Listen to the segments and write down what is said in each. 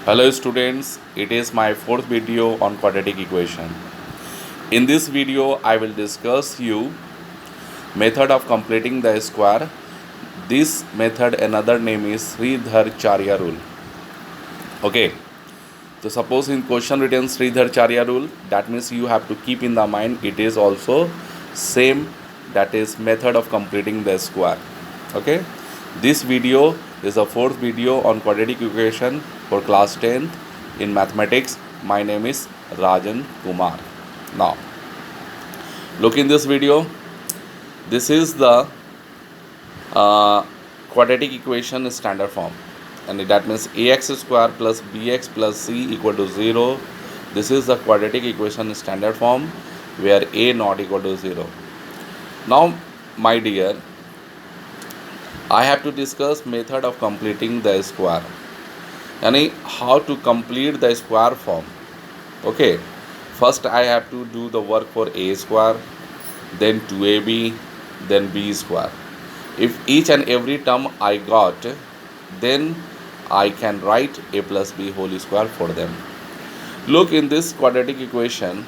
Hello students, it is my fourth video on quadratic equation. In this video, I will discuss you method of completing the square. This method another name is Sridharacharya rule. Okay, so suppose in question written Sridharacharya rule, that means you have to keep in the mind it is also same, that is method of completing the square. Okay, this video is the fourth video on quadratic equation for class 10th in mathematics. My name is Rajan Kumar. Now look in this video. This is the quadratic equation standard form, and that means ax square plus bx plus c equal to 0. This is the quadratic equation standard form where a not equal to 0. Now my dear, I have to discuss method of completing the square, yani how to complete the square form. Okay, first I have to do the work for a square, then 2ab, then b square. If each and every term I got, then I can write a plus b whole square for them. Look in this quadratic equation,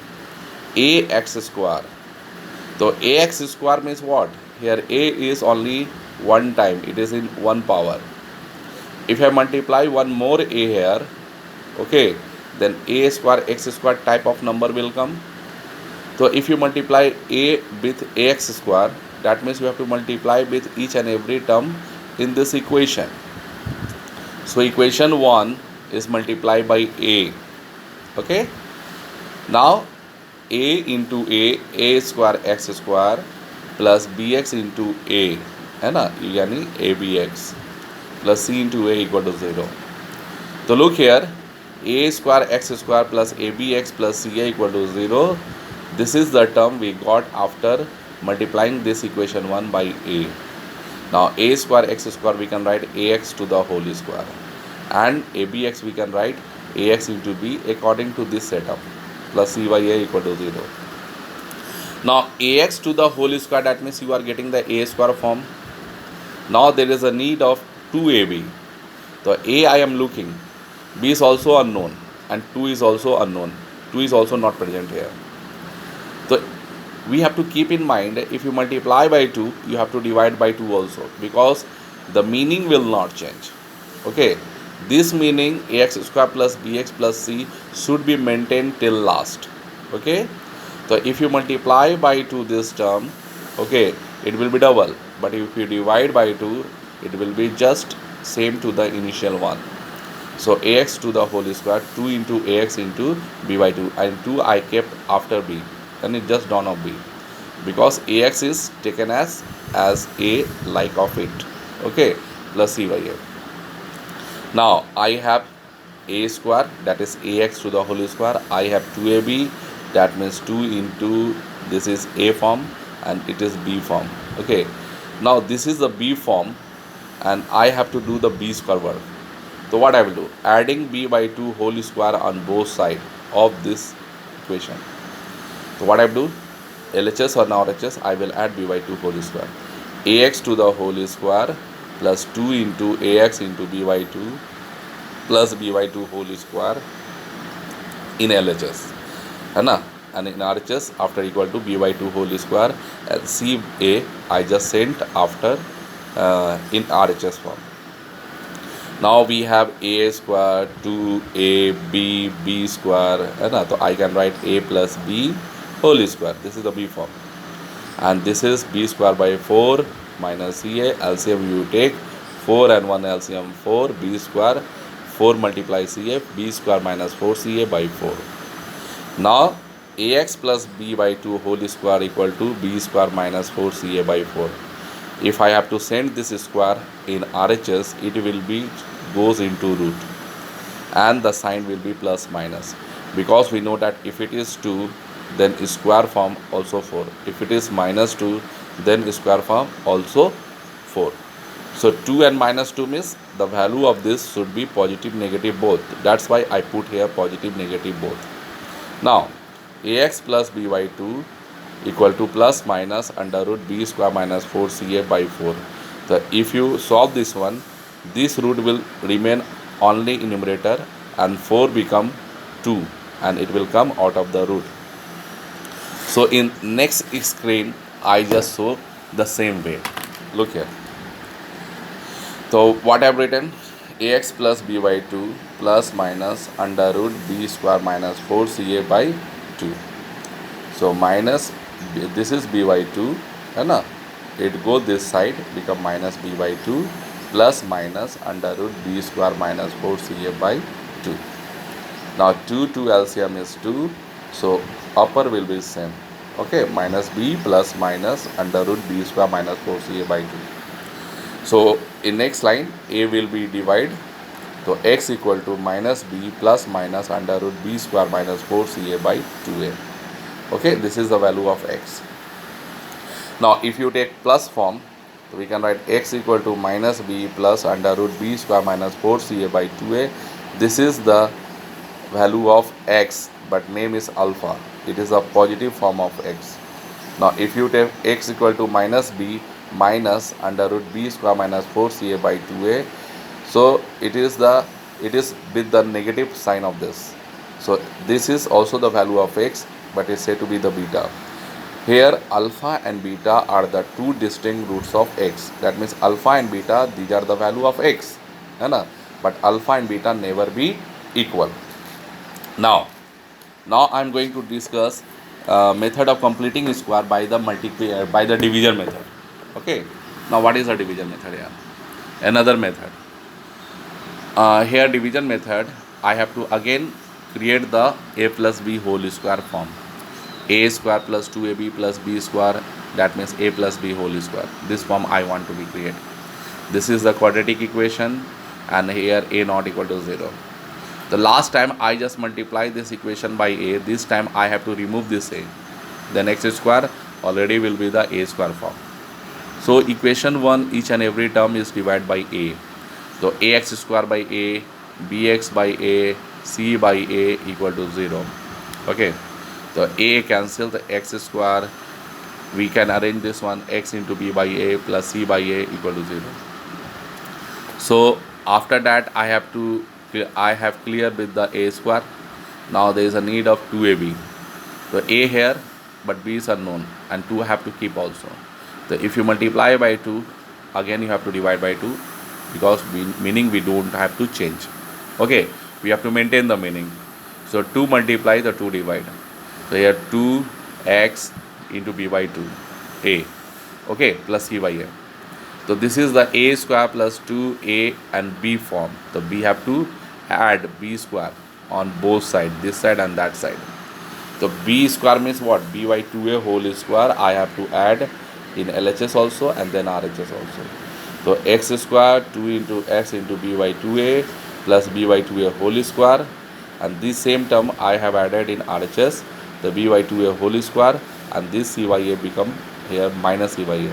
ax square. So ax square means what? Here a is only one time, it is in one power. If I multiply one more a here, okay, then a square x square type of number will come. So if you multiply a with ax square, that means you have to multiply with each and every term in this equation. So equation 1 is multiplied by a. Okay, now a into a square x square plus bx into a, है ना, यानी abx plus c into a equal to 0. So look here, a square x square plus abx plus ca equal to 0. This is the term we got after multiplying this equation 1 by a. Now a square x square we can write ax to the whole square, and abx we can write ax into b according to this setup, plus c by a equal to 0. Now ax to the whole square, that means you are getting the a square form. Now there is a need of 2ab. So a I am looking, b is also unknown, and 2 is also unknown. 2 is also not present here. So we have to keep in mind, if you multiply by 2, you have to divide by 2 also, because the meaning will not change. Okay, this meaning ax square plus bx plus c should be maintained till last. Okay, so if you multiply by 2 this term, okay, it will be double, but if you divide by 2, it will be just same to the initial one. So ax to the whole square, 2 into ax into b by 2, and 2 I kept after b, and it just dawn of b, because ax is taken as a like of it. Okay, plus c by a. Now I have a square, that is ax to the whole square. I have 2ab, that means 2 into, this is a form and it is b form. Okay, now this is the b form, and I have to do the b square work. So what I will do, adding b by 2 whole square on both sides of this equation. So what I will do, LHS or now RHS, I will add b by 2 whole square. Ax to the whole square plus 2 into ax into b by 2 plus b by 2 whole square in LHS, है ना, and in RHS after equal to b by 2 whole square, and CA I just sent after in RHS form. Now we have a square 2ab b square, है ना, तो I can write a plus b whole square. This is the b form, and this is b square by 4 minus ca. LCM you take 4 and 1 LCM 4, b square 4 multiply ca, b square minus 4ca by 4. Now ax plus b by 2 whole square equal to b square minus 4ca by 4. If I have to send this square in RHS, it will be goes into root, and the sign will be plus minus, because we know that if it is 2, then square form also 4. If it is minus 2, then square form also 4. So 2 and minus 2 means the value of this should be positive negative both. That's why I put here positive negative both. Now ax plus b by 2 equal to plus minus under root b square minus 4ca by 4. So if you solve this one, this root will remain only in numerator and 4 become 2, and it will come out of the root. So in next screen I just show the same way. Look here. So what I have written, ax plus b by 2 plus minus under root b square minus 4ca by 2. So minus this is b by 2, है ना, it go this side, become minus b by 2 plus minus under root b square minus 4ca by 2. Now 2 LCM is 2, so upper will be same. Okay, minus b plus minus under root b square minus 4ca by 2. So in next line a will be divided, so x equal to minus b plus minus under root b square minus 4ca by 2a. Okay, this is the value of x. Now if you take plus form, we can write x equal to minus b plus under root b square minus 4ca by 2a. This is the value of x, but name is alpha. It is a positive form of x. Now if you take x equal to minus b minus under root b square minus 4ca by 2a, so it is with the negative sign of this. So this is also the value of x, but is said to be the beta. Here alpha and beta are the two distinct roots of x. That means alpha and beta, these are the value of x, है ना? But alpha and beta never be equal. Now I am going to discuss method of completing square by the division method. Okay. Now what is the division method here? Another method. Here division method, I have to again create the a plus b whole square form. A square plus 2ab plus b square, that means a plus b whole square. This form I want to be created. This is the quadratic equation, and here a not equal to 0. The last time I just multiply this equation by a, this time I have to remove this a. Then x square already will be the a square form. So equation 1, each and every term is divided by a. So ax square by a, bx by a, c by a equal to 0. Okay. So a cancel the x square. We can arrange this one, x into b by a plus c by a equal to 0. So after that I have cleared with the a square. Now there is a need of 2ab. So a here, but b is unknown, and 2 have to keep also. So if you multiply by 2, again you have to divide by 2, because meaning we don't have to change. Okay, we have to maintain the meaning. So 2 multiply, the 2 divide. So here 2x into b by 2 a, okay, plus c by a. So this is the a square plus 2a and b form. So we have to add b square on both sides, this side and that side. So b square means what? b by 2a whole square I have to add in LHS also and then RHS also. So x square 2 into x into b by 2a plus b by 2a whole square, and this same term I have added in RHS, the b by 2a whole square, and this c by a become here minus c by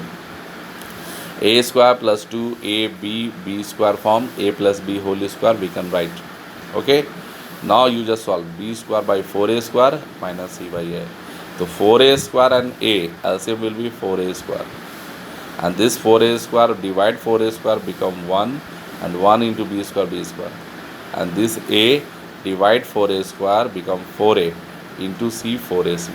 a square plus 2ab b square form, a plus b whole square we can write. Okay, now you just solve b square by 4a square minus c by a. So 4a square and a LCM will be 4a square, and this 4a square divide 4a square become 1, and 1 into b square, and this a divide 4a square become 4a into c 4ac.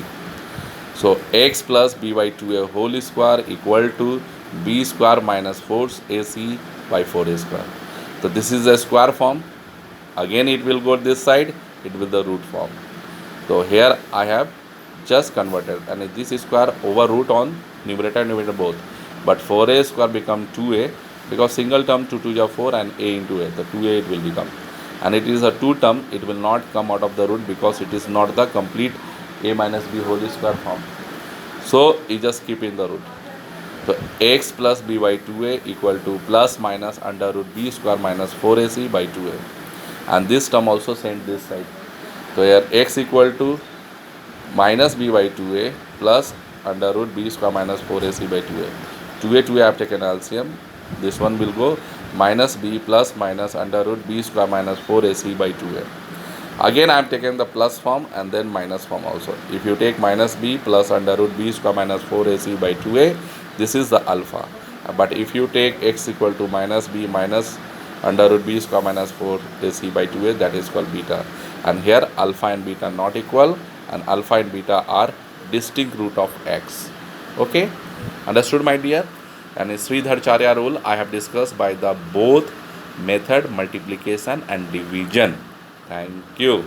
So x plus b by 2a whole square equal to b square minus 4ac by 4a square. So this is the square form. Again it will go this side, it will the root form. So here I have just converted, and this square over root on numerator and numerator both. But 4a square become 2a, because single term 2 2 is 4 and a into a, the 2a it will become. And it is a 2 term, it will not come out of the root because it is not the complete a minus b whole square form. So you just keep in the root. So x plus b by 2a equal to plus minus under root b square minus 4ac by 2a. And this term also sent this side. So here x equal to minus b by 2a plus under root b square minus 4ac by 2a. 2a I have taken LCM. This one will go minus b plus minus under root b square minus 4ac by 2a. Again I have taken the plus form and then minus form also. If you take minus b plus under root b square minus 4ac by 2a, this is the alpha. But if you take x equal to minus b minus under root b square minus 4 is c by 2a, that is called beta. And here alpha and beta not equal, and alpha and beta are distinct root of x. Okay, understood my dear? And Sridharacharya rule I have discussed by the both method multiplication and division. Thank you.